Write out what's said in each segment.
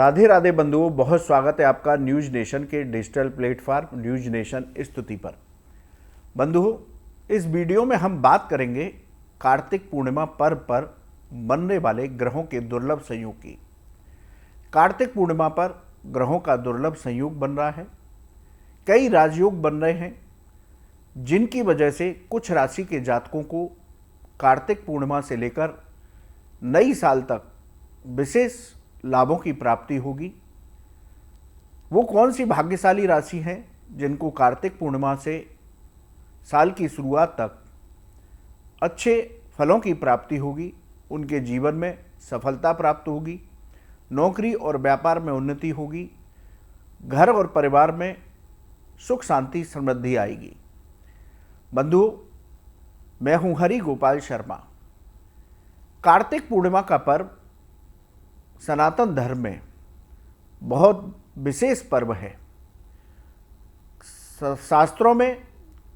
राधे राधे बंधुओं, बहुत स्वागत है आपका न्यूज नेशन के डिजिटल प्लेटफॉर्म न्यूज नेशन स्तुति पर। बंधुओं, इस वीडियो में हम बात करेंगे कार्तिक पूर्णिमा पर्व पर बनने वाले ग्रहों के दुर्लभ संयोग की। कार्तिक पूर्णिमा पर ग्रहों का दुर्लभ संयोग बन रहा है। कई राजयोग बन रहे हैं जिनकी वजह से कुछ राशि के जातकों को कार्तिक पूर्णिमा से लेकर नई साल तक विशेष लाभों की प्राप्ति होगी। वो कौन सी भाग्यशाली राशि हैं जिनको कार्तिक पूर्णिमा से साल की शुरुआत तक अच्छे फलों की प्राप्ति होगी, उनके जीवन में सफलता प्राप्त होगी, नौकरी और व्यापार में उन्नति होगी, घर और परिवार में सुख शांति समृद्धि आएगी। बंधुओं, मैं हूं हरि गोपाल शर्मा। कार्तिक पूर्णिमा का पर्व सनातन धर्म में बहुत विशेष पर्व है। शास्त्रों में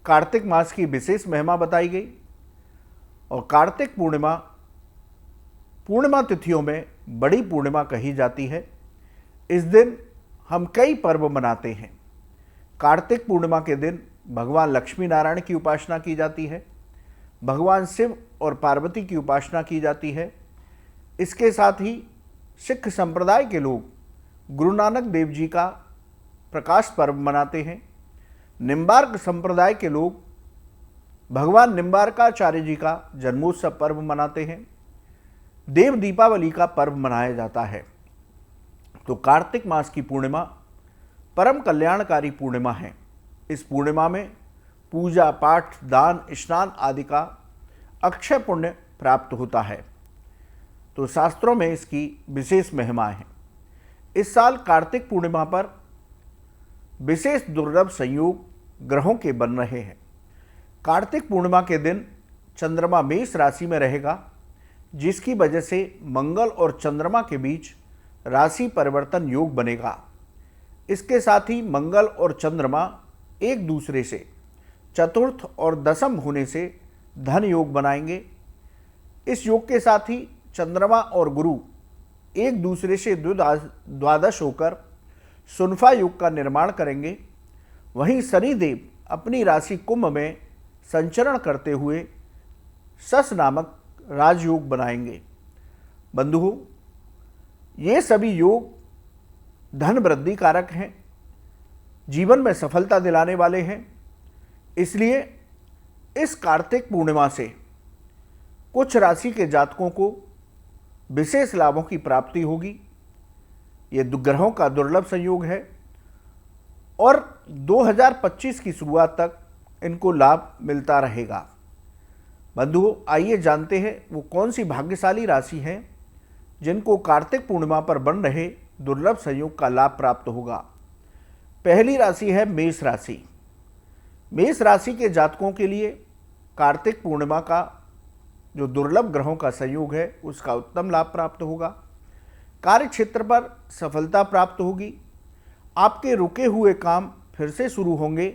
कार्तिक मास की विशेष महिमा बताई गई और कार्तिक पूर्णिमा तिथियों में बड़ी पूर्णिमा कही जाती है। इस दिन हम कई पर्व मनाते हैं। कार्तिक पूर्णिमा के दिन भगवान लक्ष्मी नारायण की उपासना की जाती है, भगवान शिव और पार्वती की उपासना की जाती है। इसके साथ ही सिख संप्रदाय के लोग गुरु नानक देव जी का प्रकाश पर्व मनाते हैं। निम्बार्क संप्रदाय के लोग भगवान निम्बार्काचार्य जी का जन्मोत्सव पर्व मनाते हैं। देव दीपावली का पर्व मनाया जाता है। तो कार्तिक मास की पूर्णिमा परम कल्याणकारी पूर्णिमा है। इस पूर्णिमा में पूजा पाठ, दान, स्नान आदि का अक्षय पुण्य प्राप्त होता है। तो शास्त्रों में इसकी विशेष महिमा है। इस साल कार्तिक पूर्णिमा पर विशेष दुर्लभ संयोग ग्रहों के बन रहे हैं। कार्तिक पूर्णिमा के दिन चंद्रमा मेष राशि में रहेगा, जिसकी वजह से मंगल और चंद्रमा के बीच राशि परिवर्तन योग बनेगा। इसके साथ ही मंगल और चंद्रमा एक दूसरे से चतुर्थ और दशम होने से धन योग बनाएंगे। इस योग के साथ ही चंद्रमा और गुरु एक दूसरे से द्वादश होकर सुनफा योग का निर्माण करेंगे। वहीं शनिदेव अपनी राशि कुंभ में संचरण करते हुए शश नामक राजयोग बनाएंगे। बंधुओं, ये सभी योग धन वृद्धि कारक हैं, जीवन में सफलता दिलाने वाले हैं। इसलिए इस कार्तिक पूर्णिमा से कुछ राशि के जातकों को विशेष लाभों की प्राप्ति होगी। ये ग्रहों का दुर्लभ संयोग है और 2025 की शुरुआत तक इनको लाभ मिलता रहेगा। बंधुओं, आइए जानते हैं वो कौन सी भाग्यशाली राशि हैं जिनको कार्तिक पूर्णिमा पर बन रहे दुर्लभ संयोग का लाभ प्राप्त होगा। पहली राशि है मेष राशि। मेष राशि के जातकों के लिए कार्तिक पूर्णिमा का जो दुर्लभ ग्रहों का संयोग है उसका उत्तम लाभ प्राप्त होगा। कार्य क्षेत्र पर सफलता प्राप्त होगी। आपके रुके हुए काम फिर से शुरू होंगे।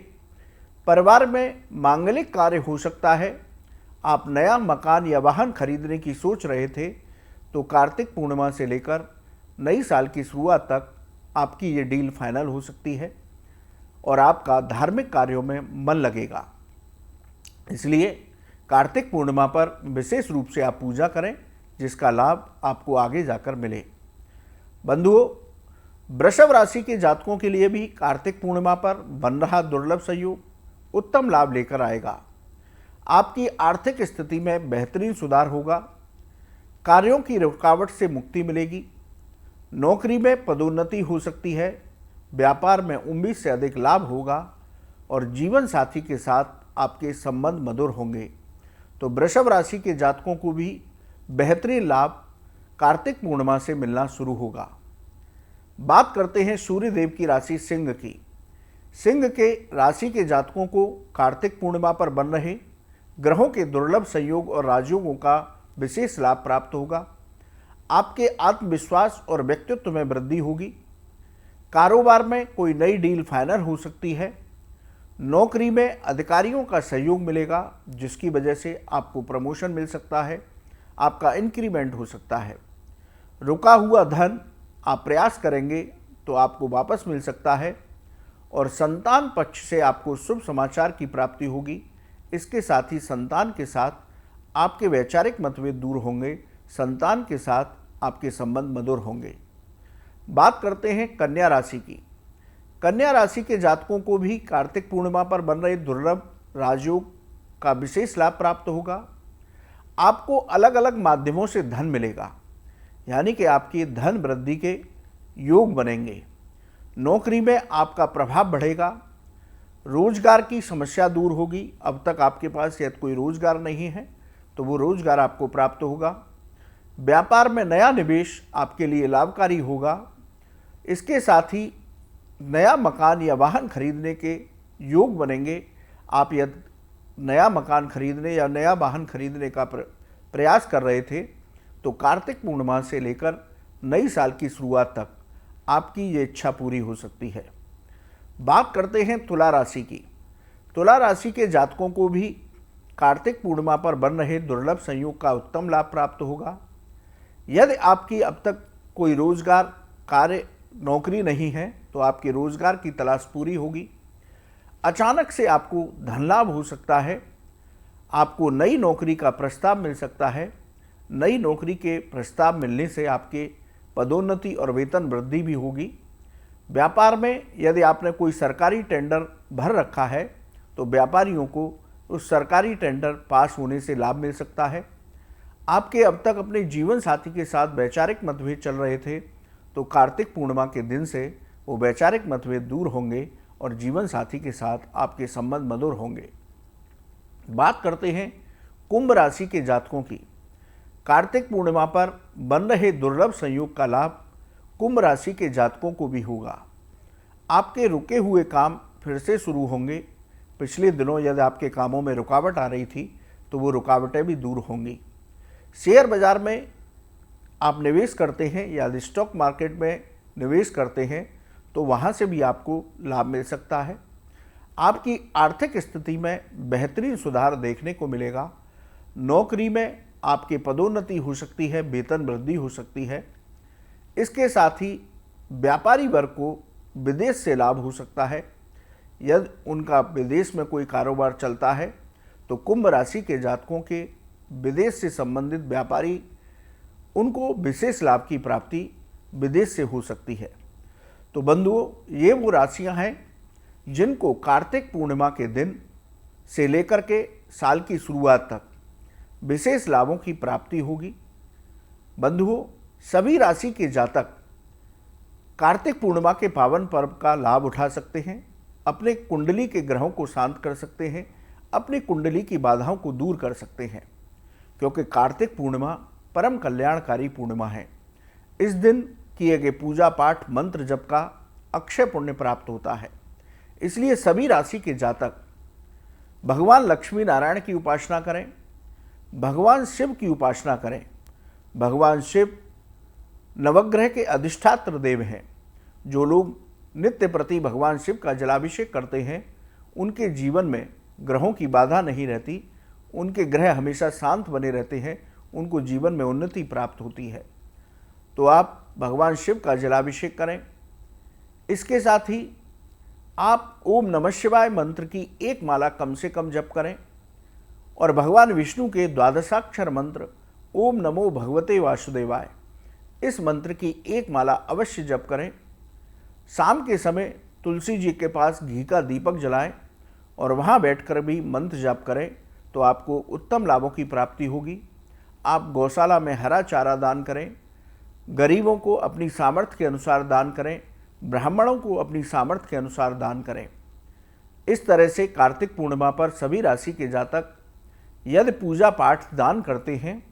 परिवार में मांगलिक कार्य हो सकता है। आप नया मकान या वाहन खरीदने की सोच रहे थे तो कार्तिक पूर्णिमा से लेकर नई साल की शुरुआत तक आपकी ये डील फाइनल हो सकती है और आपका धार्मिक कार्यों में मन लगेगा। इसलिए कार्तिक पूर्णिमा पर विशेष रूप से आप पूजा करें, जिसका लाभ आपको आगे जाकर मिले। बंधुओं, वृषभ राशि के जातकों के लिए भी कार्तिक पूर्णिमा पर बन रहा दुर्लभ संयोग उत्तम लाभ लेकर आएगा। आपकी आर्थिक स्थिति में बेहतरीन सुधार होगा। कार्यों की रुकावट से मुक्ति मिलेगी। नौकरी में पदोन्नति हो सकती है। व्यापार में उम्मीद से अधिक लाभ होगा और जीवन साथी के साथ आपके संबंध मधुर होंगे। तो वृषभ राशि के जातकों को भी बेहतरीन लाभ कार्तिक पूर्णिमा से मिलना शुरू होगा। बात करते हैं सूर्य देव की राशि सिंह की। सिंह के राशि के जातकों को कार्तिक पूर्णिमा पर बन रहे ग्रहों के दुर्लभ संयोग और राजयोगों का विशेष लाभ प्राप्त होगा। आपके आत्मविश्वास और व्यक्तित्व में वृद्धि होगी। कारोबार में कोई नई डील फाइनल हो सकती है। नौकरी में अधिकारियों का सहयोग मिलेगा, जिसकी वजह से आपको प्रमोशन मिल सकता है, आपका इंक्रीमेंट हो सकता है। रुका हुआ धन आप प्रयास करेंगे तो आपको वापस मिल सकता है और संतान पक्ष से आपको शुभ समाचार की प्राप्ति होगी। इसके साथ ही संतान के साथ आपके वैचारिक मतभेद दूर होंगे, संतान के साथ आपके संबंध मधुर होंगे। बात करते हैं कन्या राशि की। कन्या राशि के जातकों को भी कार्तिक पूर्णिमा पर बन रहे दुर्लभ राजयोग का विशेष लाभ प्राप्त होगा। आपको अलग अलग माध्यमों से धन मिलेगा, यानी कि आपकी धन वृद्धि के योग बनेंगे। नौकरी में आपका प्रभाव बढ़ेगा, रोजगार की समस्या दूर होगी। अब तक आपके पास यदि कोई रोजगार नहीं है तो वो रोजगार आपको प्राप्त होगा। व्यापार में नया निवेश आपके लिए लाभकारी होगा। इसके साथ ही नया मकान या वाहन खरीदने के योग बनेंगे। आप यदि नया मकान खरीदने या नया वाहन खरीदने का प्रयास कर रहे थे तो कार्तिक पूर्णिमा से लेकर नई साल की शुरुआत तक आपकी ये इच्छा पूरी हो सकती है। बात करते हैं तुला राशि की। तुला राशि के जातकों को भी कार्तिक पूर्णिमा पर बन रहे दुर्लभ संयोग का उत्तम लाभ प्राप्त होगा। यदि आपकी अब तक कोई रोजगार कार्य नौकरी नहीं है तो आपके रोजगार की तलाश पूरी होगी। अचानक से आपको धन लाभ हो सकता है। आपको नई नौकरी का प्रस्ताव मिल सकता है। नई नौकरी के प्रस्ताव मिलने से आपके पदोन्नति और वेतन वृद्धि भी होगी। व्यापार में यदि आपने कोई सरकारी टेंडर भर रखा है तो व्यापारियों को उस सरकारी टेंडर पास होने से लाभ मिल सकता है। आपके अब तक अपने जीवन साथी के साथ वैचारिक मतभेद चल रहे थे तो कार्तिक पूर्णिमा के दिन से वो वैचारिक मतभेद दूर होंगे और जीवन साथी के साथ आपके संबंध मधुर होंगे। बात करते हैं कुंभ राशि के जातकों की। कार्तिक पूर्णिमा पर बन रहे दुर्लभ संयोग का लाभ कुंभ राशि के जातकों को भी होगा। आपके रुके हुए काम फिर से शुरू होंगे। पिछले दिनों यदि आपके कामों में रुकावट आ रही थी तो वो रुकावटें भी दूर होंगी। शेयर बाजार में आप निवेश करते हैं या स्टॉक मार्केट में निवेश करते हैं तो वहाँ से भी आपको लाभ मिल सकता है। आपकी आर्थिक स्थिति में बेहतरीन सुधार देखने को मिलेगा। नौकरी में आपके पदोन्नति हो सकती है, वेतन वृद्धि हो सकती है। इसके साथ ही व्यापारी वर्ग को विदेश से लाभ हो सकता है। यदि उनका विदेश में कोई कारोबार चलता है तो कुंभ राशि के जातकों के विदेश से संबंधित व्यापारी उनको विशेष लाभ की प्राप्ति विदेश से हो सकती है। तो बंधुओं, ये वो राशियां हैं जिनको कार्तिक पूर्णिमा के दिन से लेकर के साल की शुरुआत तक विशेष लाभों की प्राप्ति होगी। बंधुओं, सभी राशि के जातक कार्तिक पूर्णिमा के पावन पर्व का लाभ उठा सकते हैं। अपने कुंडली के ग्रहों को शांत कर सकते हैं, अपनी कुंडली की बाधाओं को दूर कर सकते हैं, क्योंकि कार्तिक पूर्णिमा परम कल्याणकारी पूर्णिमा है। इस दिन किए गए पूजा पाठ मंत्र जप का अक्षय पुण्य प्राप्त होता है। इसलिए सभी राशि के जातक भगवान लक्ष्मी नारायण की उपासना करें, भगवान शिव की उपासना करें। भगवान शिव नवग्रह के अधिष्ठात्र देव हैं। जो लोग नित्य प्रति भगवान शिव का जलाभिषेक करते हैं उनके जीवन में ग्रहों की बाधा नहीं रहती, उनके ग्रह हमेशा शांत बने रहते हैं, उनको जीवन में उन्नति प्राप्त होती है। तो आप भगवान शिव का जलाभिषेक करें। इसके साथ ही आप ओम नमः शिवाय मंत्र की एक माला कम से कम जप करें और भगवान विष्णु के द्वादशाक्षर मंत्र ओम नमो भगवते वासुदेवाय इस मंत्र की एक माला अवश्य जप करें। शाम के समय तुलसी जी के पास घी का दीपक जलाएं और वहाँ बैठकर भी मंत्र जाप करें तो आपको उत्तम लाभों की प्राप्ति होगी। आप गौशाला में हरा चारा दान करें, गरीबों को अपनी सामर्थ्य के अनुसार दान करें, ब्राह्मणों को अपनी सामर्थ्य के अनुसार दान करें। इस तरह से कार्तिक पूर्णिमा पर सभी राशि के जातक यदि पूजा पाठ दान करते हैं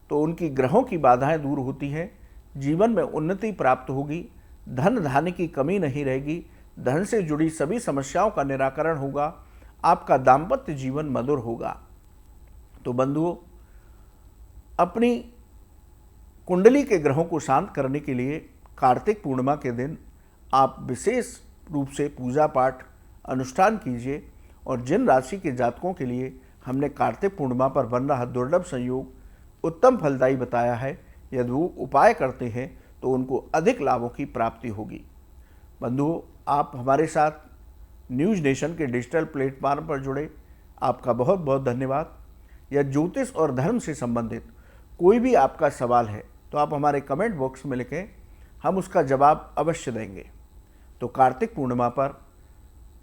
तो उनकी ग्रहों की बाधाएं दूर होती हैं, जीवन में उन्नति प्राप्त होगी, धन धान्य की कमी नहीं रहेगी, धन से जुड़ी सभी समस्याओं का निराकरण होगा, आपका दाम्पत्य जीवन मधुर होगा। तो बंधुओं, अपनी कुंडली के ग्रहों को शांत करने के लिए कार्तिक पूर्णिमा के दिन आप विशेष रूप से पूजा पाठ अनुष्ठान कीजिए। और जिन राशि के जातकों के लिए हमने कार्तिक पूर्णिमा पर बन रहा दुर्लभ संयोग उत्तम फलदायी बताया है, यदि वो उपाय करते हैं तो उनको अधिक लाभों की प्राप्ति होगी। बंधुओं, आप हमारे साथ न्यूज़ नेशन के डिजिटल प्लेटफॉर्म पर जुड़े, आपका बहुत बहुत धन्यवाद। या ज्योतिष और धर्म से संबंधित कोई भी आपका सवाल है तो आप हमारे कमेंट बॉक्स में लिखें, हम उसका जवाब अवश्य देंगे। तो कार्तिक पूर्णिमा पर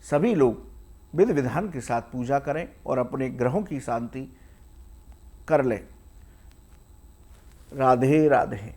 सभी लोग विधि विधान के साथ पूजा करें और अपने ग्रहों की शांति कर लें। राधे राधे।